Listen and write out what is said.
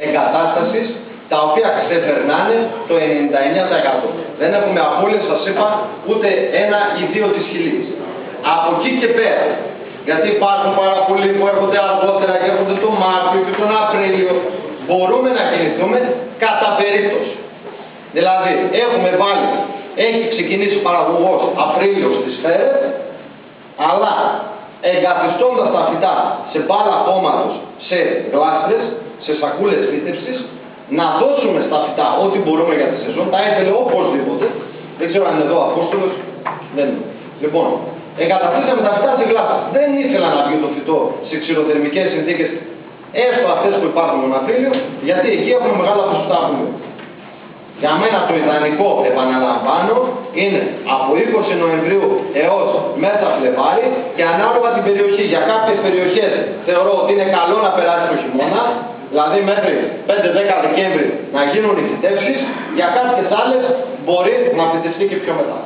εγκατάστασης, τα οποία ξεπερνάνε το 99%. Δεν έχουμε απώλειες, σας είπα, ούτε 1 ή 2 της χιλής. Από εκεί και πέρα, γιατί υπάρχουν πάρα πολλοί που έρχονται αργότερα και έρχονται τον Μάρτιο και τον Απρίλιο, μπορούμε να κινηθούμε κατά περίπτωση. Δηλαδή, έχει ξεκινήσει παραγωγός Απρίλιος στις Φέρες, αλλά εγκαθιστώντας τα φυτά σε μπάλα χώματος, σε γλάστρες, σε σακούλες φύτευσης, να δώσουμε στα φυτά ό,τι μπορούμε για τη σεζόν. Τα ήθελε οπωσδήποτε. Δεν ξέρω αν είναι εδώ ο Απόστολος. Δεν είναι. Λοιπόν, εγκαταστήσαμε τα φυτά σε γλάστρες. Δεν ήθελα να βγει το φυτό σε ξηροτερμικές συνθήκες, έστω αυτές που υπάρχουν τον Απρίλιο, γιατί εκεί έχουμε μεγάλα ποσοστά απολύου. Για μένα το ιδανικό, επαναλαμβάνω, είναι από 20 Νοεμβρίου έως μέσα Φλεβάρι και ανάλογα την περιοχή. Για κάποιες περιοχές θεωρώ ότι είναι καλό να περάσει το χειμώνα, δηλαδή μέχρι 5-10 Δεκέμβρη να γίνουν οι φυτεύσεις, για κάποιες άλλες μπορεί να φυτευτεί και πιο μετά.